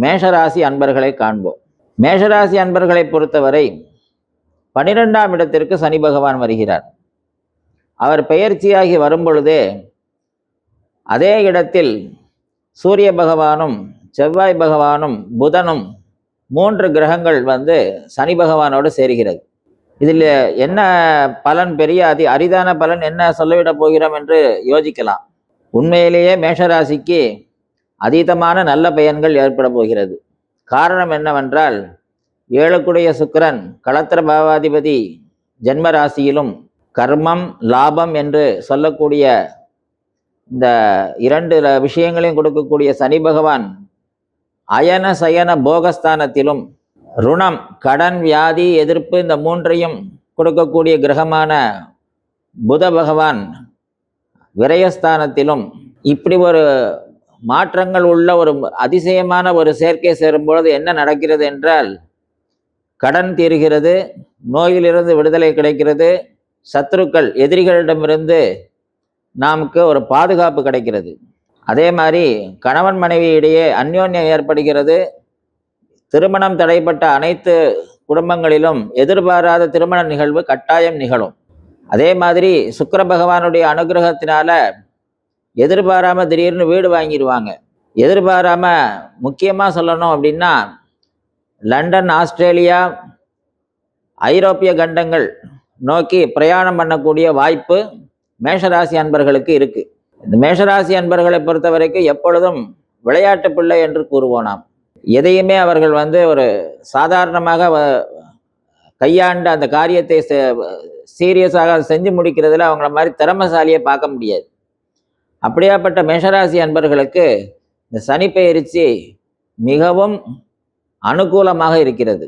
மேஷராசி அன்பர்களை காண்போம். மேஷராசி அன்பர்களை பொறுத்தவரை 12ஆம் இடத்திற்கு சனி பகவான் வருகிறார். அவர் பெயர்ச்சியாகி வரும்பொழுதே அதே இடத்தில் சூரிய பகவானும் செவ்வாய் பகவானும் புதனும் 3 கிரகங்கள் சனி பகவானோடு சேர்கிறது. இதில் என்ன பலன், பெரிய அரிதான பலன் என்ன சொல்லிவிட போகிறோம் என்று யோசிக்கலாம். உண்மையிலேயே மேஷராசிக்கு அதீதமான நல்ல பயன்கள் ஏற்பட போகிறது. காரணம் என்னவென்றால், 7க்குடைய சுக்கிரன் களத்திர பாவாதிபதி ஜென்ம ராசியிலும் கர்மம் லாபம் என்று சொல்லக்கூடிய இந்த 2 விஷயங்களையும் கொடுக்கக்கூடிய சனி பகவான் அயன சயன போகஸ்தானத்திலும், ருணம் கடன் வியாதி எதிர்ப்பு இந்த 3ஐயும் கொடுக்கக்கூடிய கிரகமான புத பகவான் விரயஸ்தானத்திலும், இப்படி ஒரு மாற்றங்கள் உள்ள ஒரு அதிசயமான ஒரு சேர்க்கை சேரும்பொழுது என்ன நடக்கிறது என்றால், கடன் தீர்கிறது, நோயிலிருந்து விடுதலை கிடைக்கிறது, சத்துருக்கள் எதிரிகளிடமிருந்து நமக்கு ஒரு பாதுகாப்பு கிடைக்கிறது. அதே மாதிரி கணவன் மனைவி இடையே அந்யோன்யம் ஏற்படுகிறது. திருமணம் தடைப்பட்ட அனைத்து குடும்பங்களிலும் எதிர்பாராத திருமண நிகழ்வு கட்டாயம் நிகழும். அதே மாதிரி சுக்கிர பகவானுடைய அனுகிரகத்தினால எதிர்பாராம திடீர்னு வீடு வாங்கிடுவாங்க. எதிர்பாராம முக்கியமாக சொல்லணும் அப்படின்னா, லண்டன், ஆஸ்திரேலியா, ஐரோப்பிய கண்டங்கள் நோக்கி பிரயாணம் பண்ணக்கூடிய வாய்ப்பு மேஷராசி அன்பர்களுக்கு இருக்கு. இந்த மேஷராசி அன்பர்களை பொறுத்த வரைக்கும் எப்பொழுதும் விளையாட்டு பிள்ளை என்று கூறுவோம் நாம். எதையுமே அவர்கள் ஒரு சாதாரணமாக கையாண்டு அந்த காரியத்தை சீரியஸாக செஞ்சு முடிக்கிறதுல அவங்கள மாதிரி திறமைசாலியை பார்க்க முடியாது. அப்படியாப்பட்ட மேஷராசி அன்பர்களுக்கு இந்த சனி பெயர்ச்சி மிகவும் அனுகூலமாக இருக்கிறது.